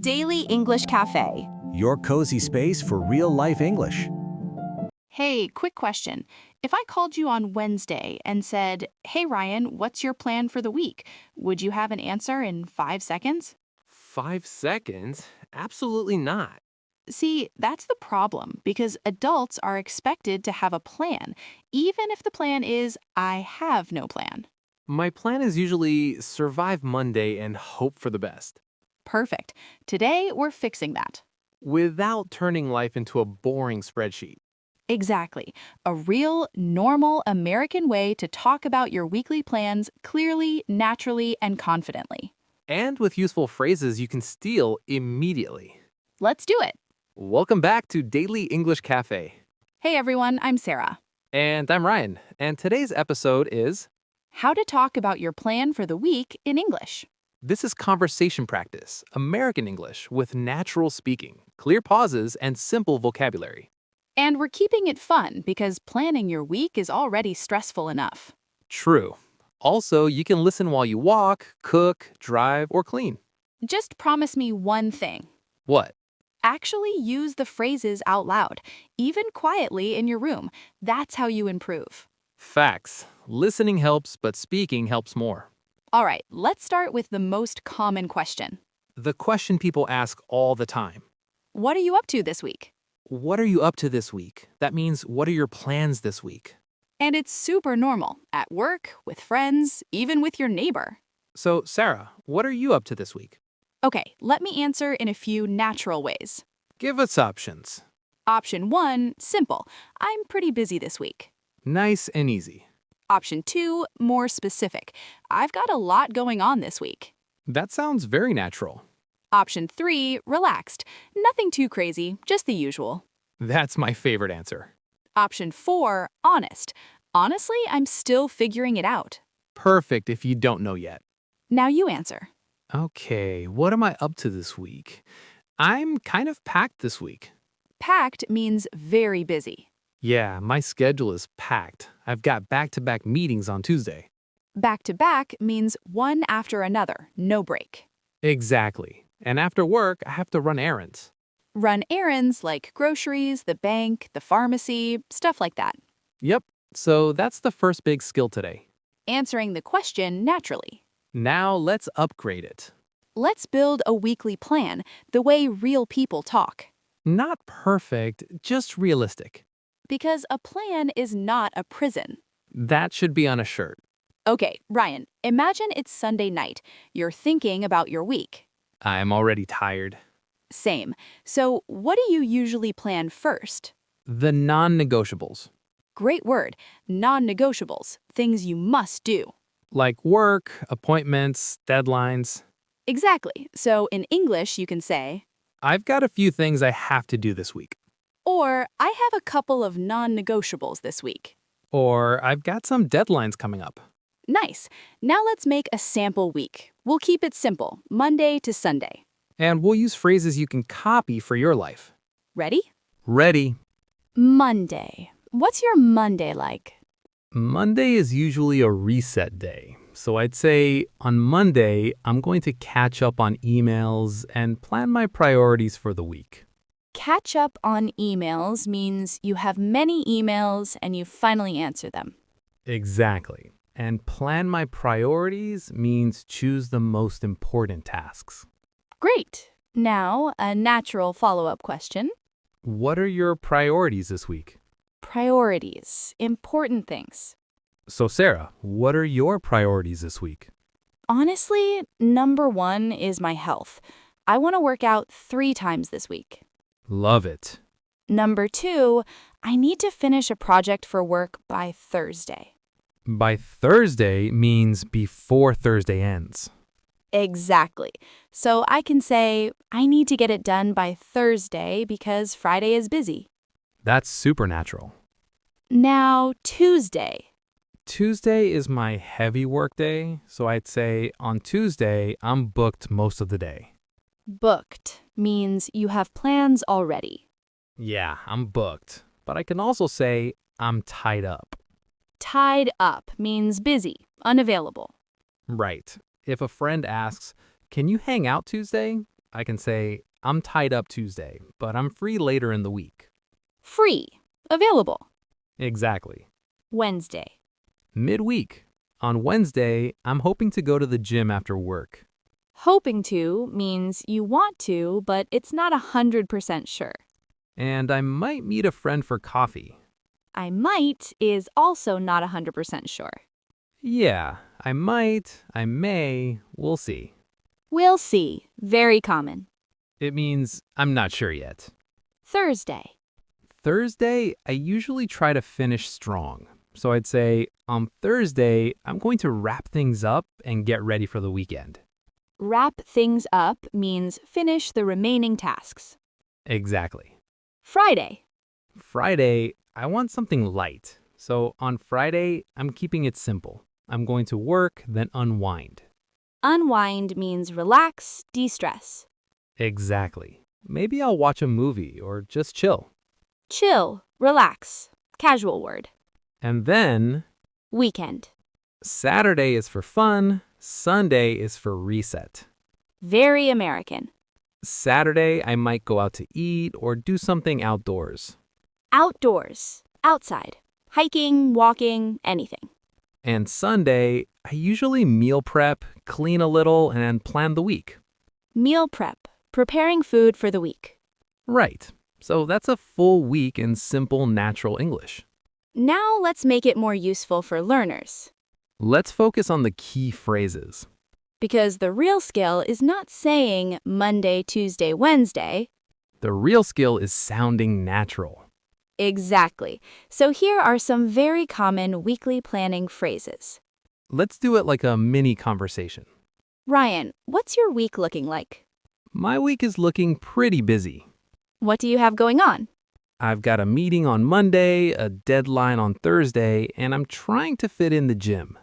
Daily English Cafe. Your cozy space for real-life English. Hey, quick question. If I called you on Wednesday and said, "Hey Ryan, what's your plan for the week?" Would you have an answer in 5 seconds? 5 seconds? Absolutely not. See, that's the problem because adults are expected to have a plan, even if the plan is, "I have no plan." My plan is usually survive Monday and hope for the best, Perfect. Today, we're fixing that. without turning life into a boring spreadsheet. Exactly. A real, normal American way to talk about your weekly plans clearly, naturally, and confidently. And with useful phrases you can steal immediately. Let's do it. Welcome back to Daily English Cafe. Hey everyone, I'm Sarah. And I'm Ryan, and today's episode is How to talk about your plan for the week in English. This is conversation practice, American English with natural speaking, clear pauses, and simple vocabulary. And we're keeping it fun because planning your week is already stressful enough. True. Also, you can listen while you walk, cook, drive, or clean. Just promise me one thing. What? Actually use the phrases out loud, even quietly in your room. That's how you improve. Facts. Listening helps, but speaking helps more. All right, let's start with the most common question. The question people ask all the time. What are you up to this week? What are you up to this week? That means, what are your plans this week? And it's super normal, at work, with friends, even with your neighbor. So, Sarah, what are you up to this week? Okay, let me answer in a few natural ways. Give us options. Option 1, simple. I'm pretty busy this week. Nice and easy. Option 2, more specific. I've got a lot going on this week. That sounds very natural. Option 3, relaxed. Nothing too crazy, just the usual. That's my favorite answer. Option 4, honest. Honestly, I'm still figuring it out. Perfect if you don't know yet. Now you answer. Okay, what am I up to this week? I'm kind of packed this week. Packed means very busy. Yeah, my schedule is packed. I've got back-to-back meetings on Tuesday. Back to back means one after another, no break. Exactly. And after work, I have to run errands. Run errands like groceries, the bank, the pharmacy, stuff like that. Yep, so that's the first big skill today. Answering the question naturally. Now let's upgrade it. Let's build a weekly plan, the way real people talk. Not perfect, just realistic. Because a plan is not a prison. That should be on a shirt. Okay, Ryan, imagine it's Sunday night. You're thinking about your week. I'm already tired. Same. So, what do you usually plan first? The non-negotiables, Great word. Non-negotiables. Things you must do. like work, appointments, deadlines. Exactly. So, in English, you can say, I've got a few things I have to do this week. or I have a couple of non-negotiables this week. Or I've got some deadlines coming up. Nice. Now let's make a sample week. We'll keep it simple, Monday to Sunday. And we'll use phrases you can copy for your life. Ready? Ready. Monday. What's your Monday like? Monday is usually a reset day. So I'd say on Monday, I'm going to catch up on emails and plan my priorities for the week. Catch up on emails means you have many emails and you finally answer them. Exactly. And plan my priorities means choose the most important tasks. Great. Now, a natural follow-up question. What are your priorities this week? Priorities. Important things. So Sarah, what are your priorities this week? Honestly, number 1 is my health. I want to work out 3 times this week. Love it. Number 2, I need to finish a project for work by Thursday. By Thursday means before Thursday ends. Exactly. So I can say, I need to get it done by Thursday because Friday is busy. That's supernatural. Now, Tuesday. Tuesday is my heavy work day, so I'd say on Tuesday, I'm booked most of the day. Booked means you have plans already. Yeah, I'm booked. But I can also say I'm tied up. Tied up means busy, unavailable. Right. If a friend asks, "Can you hang out Tuesday?" I can say, I'm tied up Tuesday, but I'm free later in the week. Free. Available. Exactly. Wednesday. Midweek. On Wednesday, I'm hoping to go to the gym after work. Hoping to means you want to, but it's not 100% sure. And I might meet a friend for coffee. I might is also not 100% sure. Yeah, I might, I may, we'll see. We'll see. Very common. It means I'm not sure yet. Thursday. Thursday, I usually try to finish strong. So I'd say, on Thursday, I'm going to wrap things up and get ready for the weekend. Wrap things up means finish the remaining tasks. Exactly. Friday. Friday, I want something light. So on Friday, I'm keeping it simple. I'm going to work, then unwind. Unwind means relax, de-stress. Exactly. Maybe I'll watch a movie or just chill. Chill, relax. Casual word. And then, Weekend. Saturday is for fun, Sunday is for reset. Very American. Saturday, I might go out to eat or do something outdoors. Outdoors. Outside. Hiking, walking, anything. And Sunday, I usually meal prep, clean a little, and plan the week. Meal prep. Preparing food for the week. Right. So that's a full week in simple, natural English. Now let's make it more useful for learners. Let's focus on the key phrases. Because the real skill is not saying Monday, Tuesday, Wednesday. The real skill is sounding natural. Exactly. So here are some very common weekly planning phrases. Let's do it like a mini conversation. Ryan, what's your week looking like? My week is looking pretty busy. What do you have going on? I've got a meeting on Monday, a deadline on Thursday, and I'm trying to fit in the gym.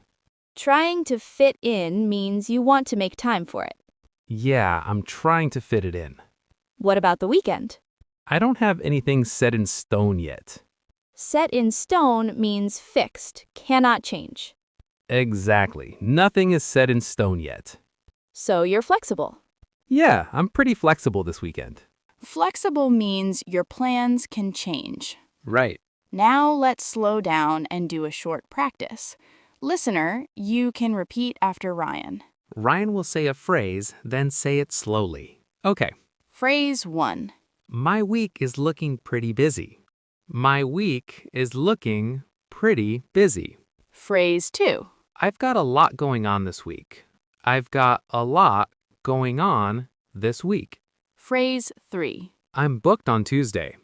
Trying to fit in means you want to make time for it. Yeah, I'm trying to fit it in. What about the weekend? I don't have anything set in stone yet. Set in stone means fixed, cannot change. Exactly. Nothing is set in stone yet. So you're flexible. Yeah, I'm pretty flexible this weekend. Flexible means your plans can change. Right. Now let's slow down and do a short practice. Listener, you can repeat after Ryan. Ryan will say a phrase, then say it slowly. Okay. Phrase 1. My week is looking pretty busy. My week is looking pretty busy. Phrase 2. I've got a lot going on this week. I've got a lot going on this week. Phrase 3. I'm booked on Tuesday.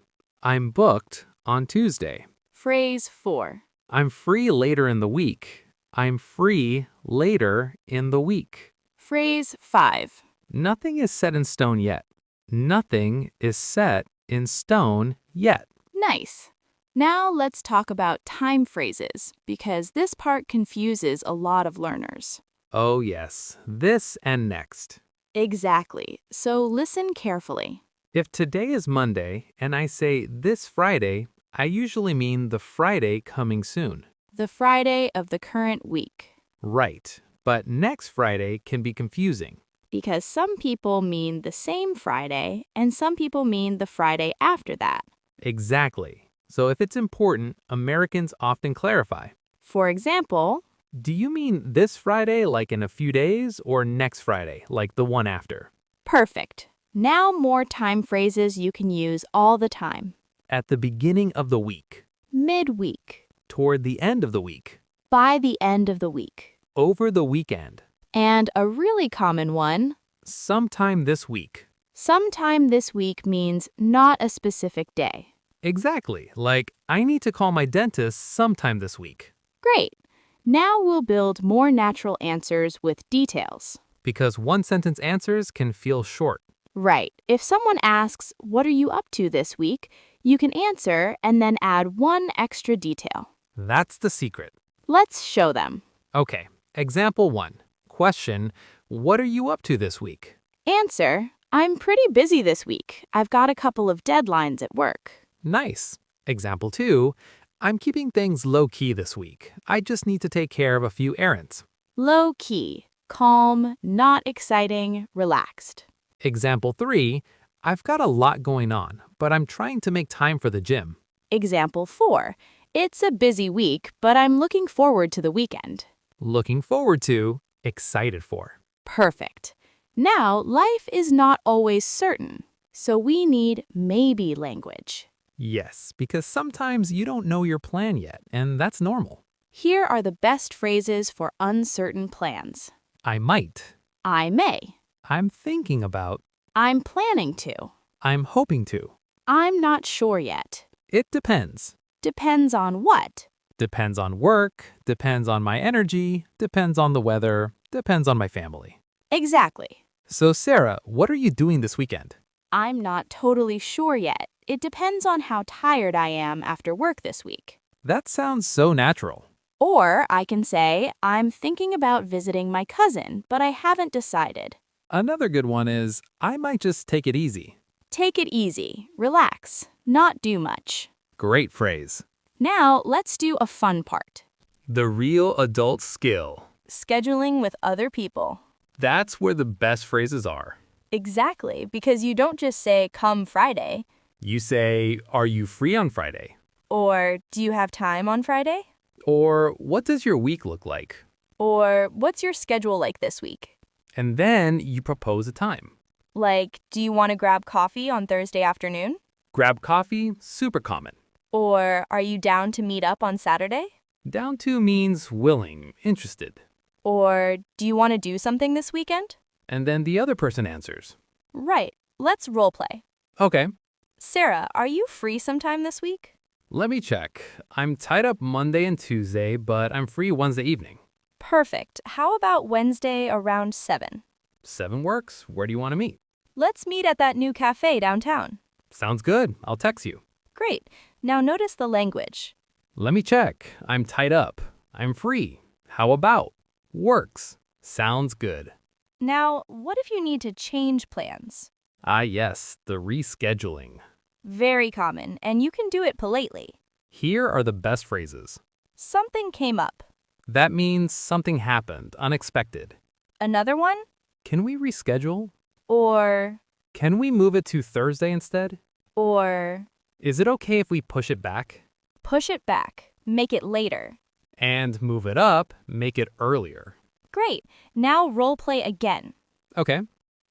I'm booked on Tuesday. Phrase 4. I'm free later in the week. I'm free later in the week. Phrase 5. Nothing is set in stone yet. Nothing is set in stone yet. Nice. Now let's talk about time phrases, because this part confuses a lot of learners. Oh yes, this and next. Exactly. So listen carefully. If today is Monday and I say this Friday, I usually mean the Friday coming soon. The Friday of the current week. Right, but next Friday can be confusing. Because some people mean the same Friday and some people mean the Friday after that. Exactly. So if it's important, Americans often clarify. For example, Do you mean this Friday, like in a few days, or next Friday, like the one after? perfect. Now more time phrases you can use all the time. At the beginning of the week, Midweek. toward the end of the week, By the end of the week. over the weekend, And a really common one, sometime this week. sometime this week means not a specific day. Exactly, like I need to call my dentist sometime this week. Great. Now we'll build more natural answers with details. Because one sentence answers can feel short. Right. If someone asks, "What are you up to this week?" you can answer and then add one extra detail. That's the secret. Let's show them. Okay, example 1. Question, what are you up to this week? Answer, "I'm pretty busy this week. I've got a couple of deadlines at work." Nice. Example 2, I'm keeping things low-key this week. I just need to take care of a few errands. Low key, calm, not exciting, relaxed. Example 3, I've got a lot going on, but I'm trying to make time for the gym. Example 4. It's a busy week, but I'm looking forward to the weekend. Looking forward to, excited for. Perfect. Now, life is not always certain, so we need maybe language. Yes, because sometimes you don't know your plan yet, and that's normal. Here are the best phrases for uncertain plans. I might. I may. I'm thinking about. I'm planning to. I'm hoping to. I'm not sure yet. It depends. Depends on what? Depends on work, depends on my energy, depends on the weather, depends on my family. Exactly. So, Sarah, what are you doing this weekend? I'm not totally sure yet. It depends on how tired I am after work this week. That sounds so natural. Or I can say, I'm thinking about visiting my cousin, but I haven't decided. Another good one is, I might just take it easy. Take it easy, relax, not do much. Great phrase. Now, let's do a fun part. The real adult skill. Scheduling with other people. That's where the best phrases are. Exactly, because you don't just say, come Friday, You say, are you free on Friday? or do you have time on Friday? Or what does your week look like? Or what's your schedule like this week? And then you propose a time. Like, do you want to grab coffee on Thursday afternoon? Grab coffee, super common. Or are you down to meet up on Saturday? Down to means willing, interested. Or do you want to do something this weekend? And then the other person answers. Right, let's role play. Okay, Sarah, are you free sometime this week? let me check. I'm tied up Monday and Tuesday, but I'm free Wednesday evening. Perfect. How about Wednesday around 7? 7 works. Where do you want to meet? Let's meet at that new cafe downtown. Sounds good. I'll text you. Great. Now notice the language. Let me check. I'm tied up. I'm free. How about? Works. Sounds good. Now, what if you need to change plans? Ah, yes, the rescheduling. Very common, and you can do it politely. Here are the best phrases. Something came up. That means something happened, unexpected. Another one? Can we reschedule? Or, Can we move it to Thursday instead? or, Is it okay if we push it back? push it back. Make it later. And move it up, make it earlier. Great. Now role play again. Okay,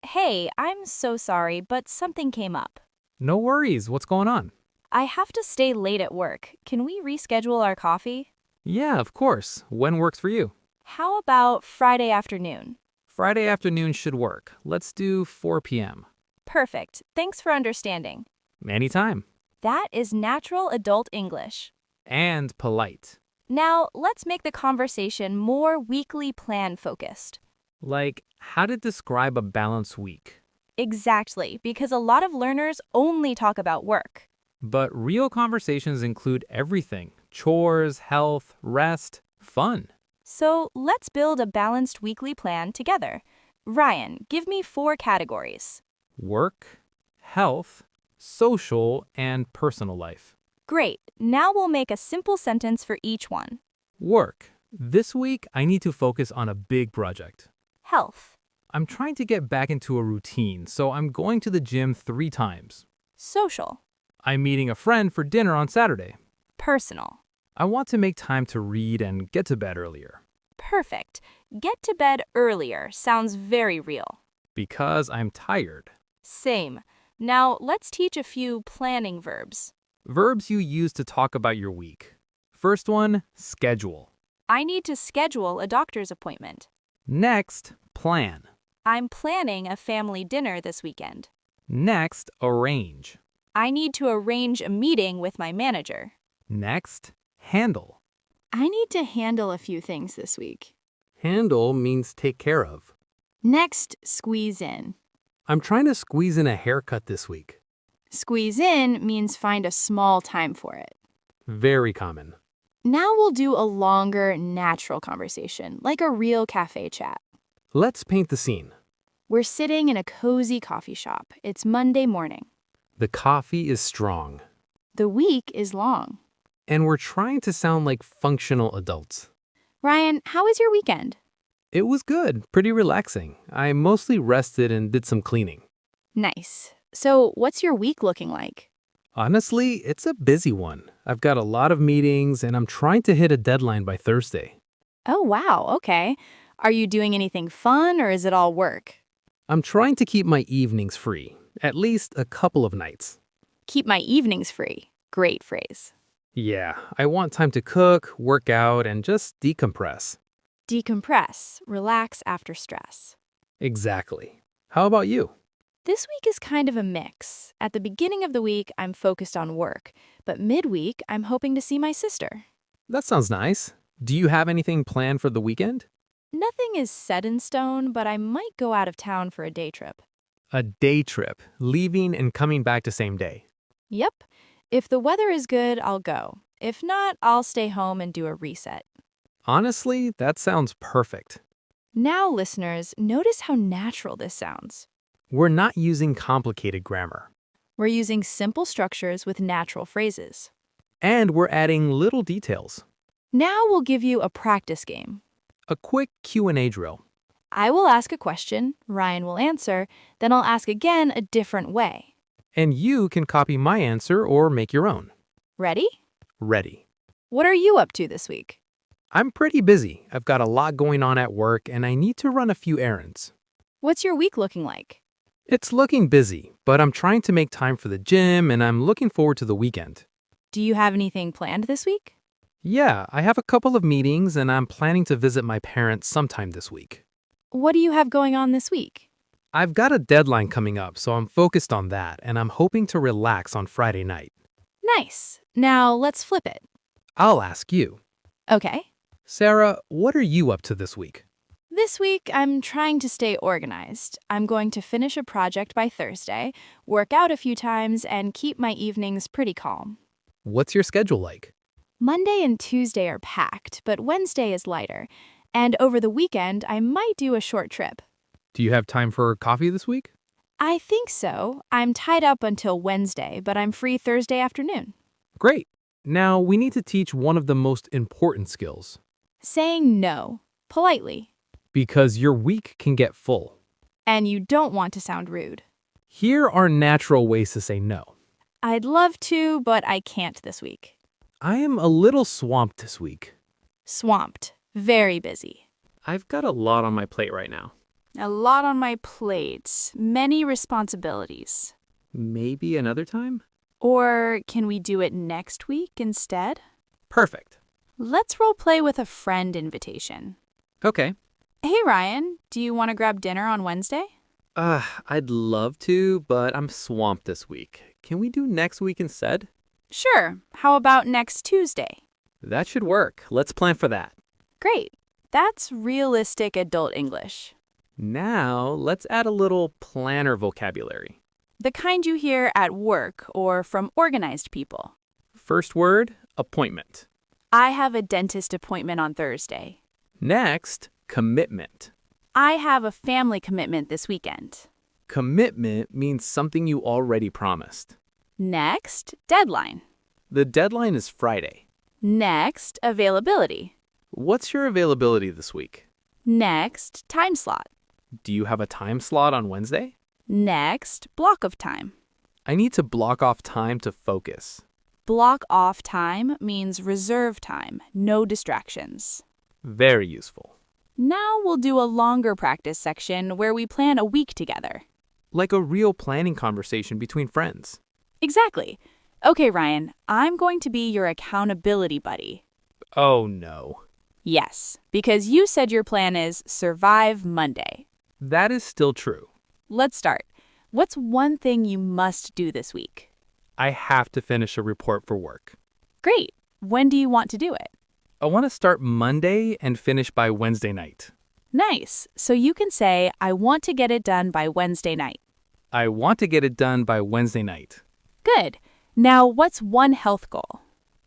Hey, I'm so sorry, but something came up. no worries. What's going on? I have to stay late at work. Can we reschedule our coffee? Yeah, of course. When works for you? How about Friday afternoon? Friday afternoon should work. Let's do 4 p.m. Perfect. Thanks for understanding. Anytime. That is natural adult English. And polite. Now, let's make the conversation more weekly plan focused. Like, how to describe a balanced week. Exactly, because a lot of learners only talk about work. But real conversations include everything: chores, health, rest, fun. So let's build a balanced weekly plan together. Ryan, give me 4 categories. Work, health, social, and personal life. Great. Now we'll make a simple sentence for each one. Work. This week, I need to focus on a big project. Health. I'm trying to get back into a routine, so I'm going to the gym 3 times. Social. I'm meeting a friend for dinner on Saturday. Personal. I want to make time to read and get to bed earlier. Perfect. Get to bed earlier sounds very real. Because I'm tired. Same. Now let's teach a few planning verbs. Verbs you use to talk about your week. First one, schedule. I need to schedule a doctor's appointment. Next, plan. I'm planning a family dinner this weekend. Next, arrange. I need to arrange a meeting with my manager. Next, handle. I need to handle a few things this week. Handle means take care of. Next, squeeze in. I'm trying to squeeze in a haircut this week. Squeeze in means find a small time for it. Very common. Now we'll do a longer, natural conversation, like a real cafe chat. Let's paint the scene. We're sitting in a cozy coffee shop. It's Monday morning. The coffee is strong. The week is long. And we're trying to sound like functional adults. Ryan, how was your weekend? It was good, pretty relaxing. I mostly rested and did some cleaning. Nice. So, what's your week looking like? Honestly, it's a busy one. I've got a lot of meetings and I'm trying to hit a deadline by Thursday. Oh, wow. Okay. Are you doing anything fun or is it all work? I'm trying to keep my evenings free, at least a couple of nights. Keep my evenings free. Great phrase. Yeah, I want time to cook, work out, and just decompress. Decompress, relax after stress. Exactly. How about you? This week is kind of a mix. At the beginning of the week, I'm focused on work, but midweek, I'm hoping to see my sister. That sounds nice. Do you have anything planned for the weekend? Nothing is set in stone, but I might go out of town for a day trip. A day trip, leaving and coming back the same day. Yep. If the weather is good, I'll go. If not, I'll stay home and do a reset. Honestly, that sounds perfect. Now, listeners, notice how natural this sounds. We're not using complicated grammar. We're using simple structures with natural phrases. And we're adding little details. Now we'll give you a practice game. A quick Q&A drill. I will ask a question, Ryan will answer, then I'll ask again a different way. And you can copy my answer or make your own. Ready? Ready. What are you up to this week? I'm pretty busy. I've got a lot going on at work and I need to run a few errands. What's your week looking like? It's looking busy, but I'm trying to make time for the gym and I'm looking forward to the weekend. Do you have anything planned this week? Yeah, I have a couple of meetings and I'm planning to visit my parents sometime this week. What do you have going on this week? I've got a deadline coming up, so I'm focused on that and I'm hoping to relax on Friday night. Nice. Now let's flip it. I'll ask you. Okay. Sarah, what are you up to this week? This week, I'm trying to stay organized. I'm going to finish a project by Thursday, work out a few times, and keep my evenings pretty calm. What's your schedule like? Monday and Tuesday are packed, but Wednesday is lighter. And over the weekend, I might do a short trip. Do you have time for coffee this week? I think so. I'm tied up until Wednesday, but I'm free Thursday afternoon. Great. Now we need to teach one of the most important skills. Saying no, politely. Because your week can get full. And you don't want to sound rude. Here are natural ways to say no. I'd love to, but I can't this week. I am a little swamped this week. Swamped. Very busy. I've got a lot on my plate right now. A lot on my plate. Many responsibilities. Maybe another time? Or can we do it next week instead? Perfect. Let's role play with a friend invitation. Okay. Hey Ryan, do you want to grab dinner on Wednesday? I'd love to, but I'm swamped this week. Can we do next week instead? Sure. How about next Tuesday? That should work. Let's plan for that. Great. That's realistic adult English. Now, let's add a little planner vocabulary. The kind you hear at work or from organized people. First word, appointment. I have a dentist appointment on Thursday. Next, commitment. I have a family commitment this weekend. Commitment means something you already promised. Next, deadline. The deadline is Friday. Next, availability. What's your availability this week? Next, time slot. Do you have a time slot on Wednesday? Next, block of time. I need to block off time to focus. Block off time means reserve time, no distractions. Very useful. Now we'll do a longer practice section where we plan a week together. Like a real planning conversation between friends. Exactly. Okay, Ryan, I'm going to be your accountability buddy. Oh no. Yes, because you said your plan is survive Monday. That is still true. Let's start. What's one thing you must do this week? I have to finish a report for work. Great. When do you want to do it? I want to start Monday and finish by Wednesday night. Nice. So you can say, I want to get it done by Wednesday night. I want to get it done by Wednesday night. Good. Now, what's one health goal?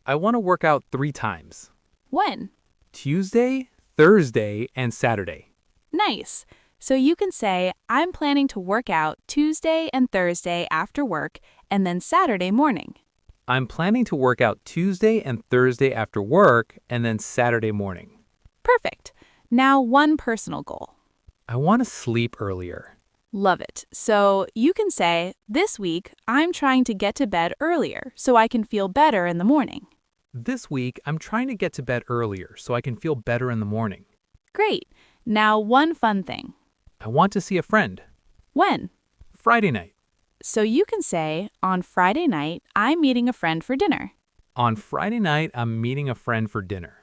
I want to work out 3 times. When? Tuesday, Thursday, and Saturday. Nice. So you can say, I'm planning to work out Tuesday and Thursday after work and then Saturday morning. I'm planning to work out Tuesday and Thursday after work and then Saturday morning. Perfect. Now, one personal goal. I want to sleep earlier. Love it. So you can say, this week, I'm trying to get to bed earlier so I can feel better in the morning. This week, I'm trying to get to bed earlier so I can feel better in the morning. Great. Now, one fun thing. I want to see a friend. When? Friday night. So you can say, on Friday night, I'm meeting a friend for dinner. On Friday night, I'm meeting a friend for dinner.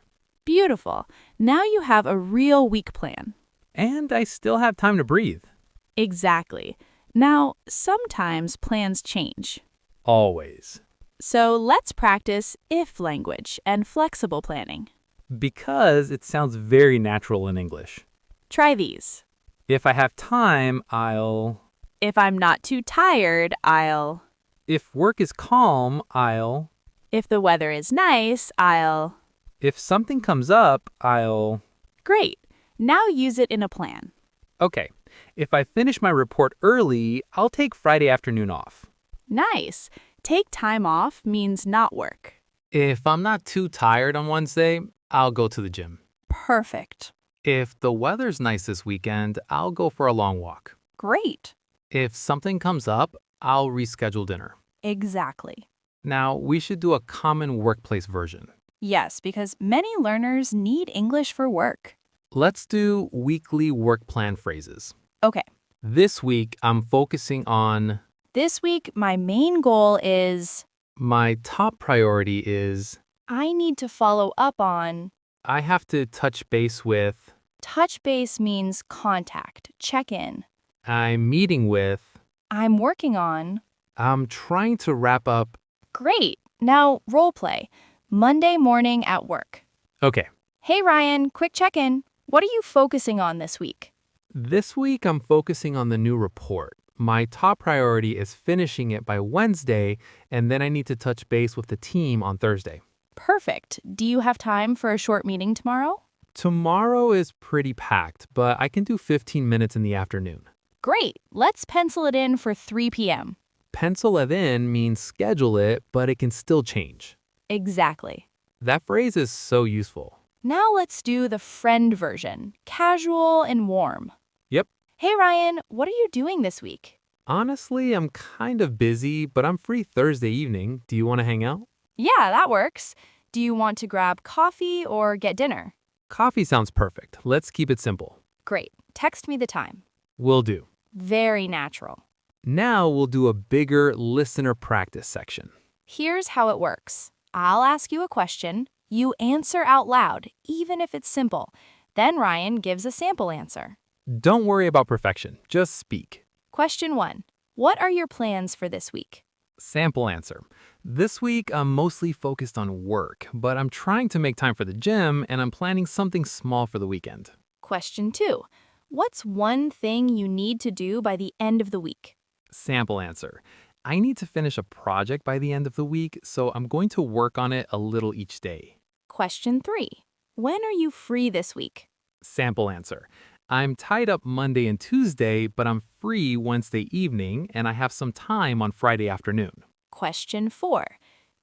Beautiful. Now you have a real week plan. And I still have time to breathe. Exactly. Now, sometimes plans change. Always. So let's practice if language and flexible planning. Because it sounds very natural in English. Try these. If I have time, I'll... If I'm not too tired, I'll... If work is calm, I'll... If the weather is nice, I'll... If something comes up, I'll... Great. Now use it in a plan. Okay, if I finish my report early, I'll take Friday afternoon off. Nice. Take time off means not work. If I'm not too tired on Wednesday, I'll go to the gym. Perfect. If the weather's nice this weekend, I'll go for a long walk. Great. If something comes up, I'll reschedule dinner. Exactly. Now, we should do a common workplace version. Yes, because many learners need English for work. Let's do weekly work plan phrases. Okay. This week, I'm focusing on... This week, my main goal is... My top priority is... I need to follow up on... I have to touch base with... Touch base means contact, check in. I'm meeting with... I'm working on... I'm trying to wrap up... Great. Now, role play. Monday morning at work. Okay. Hey, Ryan, quick check-in. What are you focusing on this week? This week, I'm focusing on the new report. My top priority is finishing it by Wednesday, and then I need to touch base with the team on Thursday. Perfect. Do you have time for a short meeting tomorrow? Tomorrow is pretty packed, but I can do 15 minutes in the afternoon. Great. Let's pencil it in for 3 p.m. Pencil it in means schedule it, but it can still change. Exactly. That phrase is so useful. Now let's do the friend version, casual and warm. Yep. Hey, Ryan, what are you doing this week? Honestly, I'm kind of busy, but I'm free Thursday evening. Do you want to hang out? Yeah, that works. Do you want to grab coffee or get dinner? Coffee sounds perfect. Let's keep it simple. Great. Text me the time. Will do. Very natural. Now we'll do a bigger listener practice section. Here's how it works. I'll ask you a question. You answer out loud, even if it's simple. Then Ryan gives a sample answer. Don't worry about perfection. Just speak. Question 1. What are your plans for this week? Sample answer. This week, I'm mostly focused on work, but I'm trying to make time for the gym and I'm planning something small for the weekend. Question 2. What's one thing you need to do by the end of the week? Sample answer. I need to finish a project by the end of the week, so I'm going to work on it a little each day. Question 3. When are you free this week? Sample answer. I'm tied up Monday and Tuesday, but I'm free Wednesday evening and I have some time on Friday afternoon. Question 4.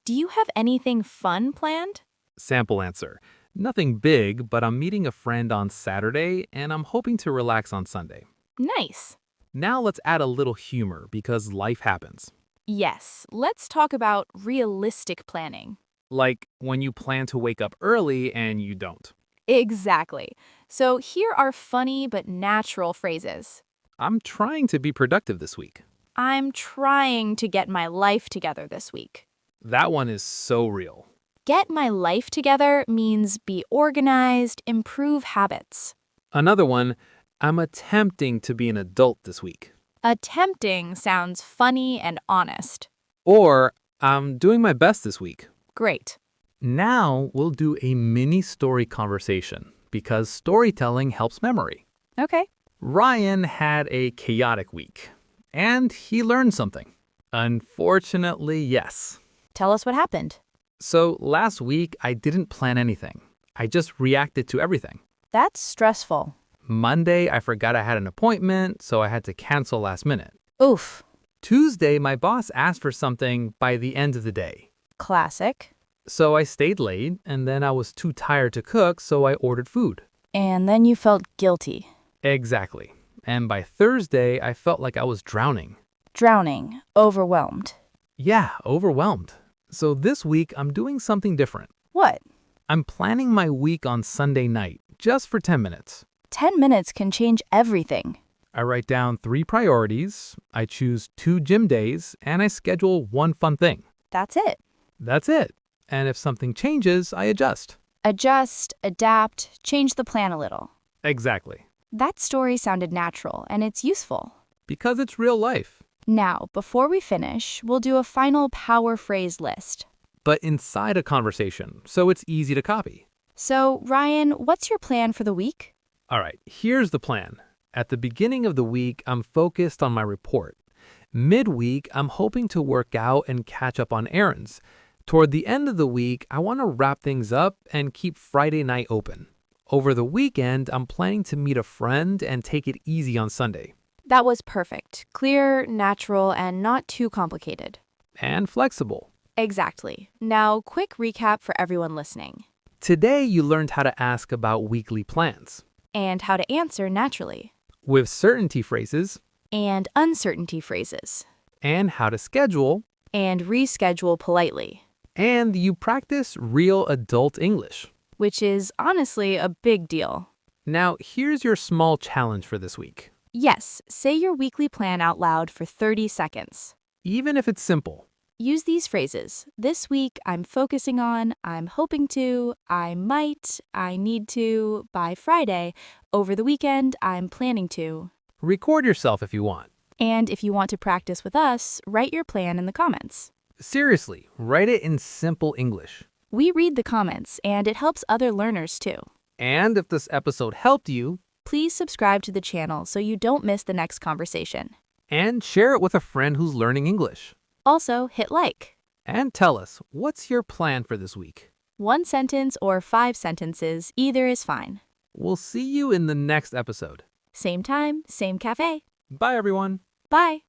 Do you have anything fun planned? Sample answer. Nothing big, but I'm meeting a friend on Saturday and I'm hoping to relax on Sunday. Nice. Now let's add a little humor because life happens. Yes, let's talk about realistic planning. Like when you plan to wake up early and you don't. Exactly. So here are funny but natural phrases. I'm trying to be productive this week. I'm trying to get my life together this week. That one is so real. Get my life together means be organized, improve habits. Another one, I'm attempting to be an adult this week. Attempting sounds funny and honest. Or, I'm doing my best this week. Great. Now we'll do a mini story conversation because storytelling helps memory. Okay. Ryan had a chaotic week and he learned something. Unfortunately, yes. Tell us what happened. So last week, I didn't plan anything. I just reacted to everything. That's stressful. Monday, I forgot I had an appointment, so I had to cancel last minute. Oof. Tuesday, my boss asked for something by the end of the day. Classic. So I stayed late, and then I was too tired to cook, so I ordered food. And then you felt guilty. Exactly. And by Thursday, I felt like I was drowning. Drowning, overwhelmed. Yeah, overwhelmed. So this week, I'm doing something different. What? I'm planning my week on Sunday night, just for 10 minutes. 10 minutes can change everything. I write down 3 priorities, I choose 2 gym days, and I schedule 1 fun thing. That's it. That's it. And if something changes, I adjust. Adjust, adapt, change the plan a little. Exactly. That story sounded natural, and it's useful. Because it's real life. Now, before we finish, we'll do a final power phrase list. But inside a conversation, so it's easy to copy. So, Ryan, what's your plan for the week? All right, here's the plan. At the beginning of the week, I'm focused on my report. Midweek, I'm hoping to work out and catch up on errands. Toward the end of the week, I want to wrap things up and keep Friday night open. Over the weekend, I'm planning to meet a friend and take it easy on Sunday. That was perfect. Clear, natural, and not too complicated. And flexible. Exactly. Now, quick recap for everyone listening. Today, you learned how to ask about weekly plans. And how to answer naturally. With certainty phrases. And uncertainty phrases. And how to schedule. And reschedule politely. And you practice real adult English. Which is honestly a big deal. Now, here's your small challenge for this week. Yes, say your weekly plan out loud for 30 seconds. Even if it's simple. Use these phrases. This week, I'm focusing on, I'm hoping to, I might, I need to, by Friday. Over the weekend, I'm planning to. Record yourself if you want. And if you want to practice with us, write your plan in the comments. Seriously, write it in simple English. We read the comments, and it helps other learners too. And if this episode helped you, Please subscribe to the channel so you don't miss the next conversation. and share it with a friend who's learning English. Also, hit like. And tell us, what's your plan for this week? 1 sentence or 5 sentences, either is fine. We'll see you in the next episode. Same time, same cafe. Bye, everyone. Bye.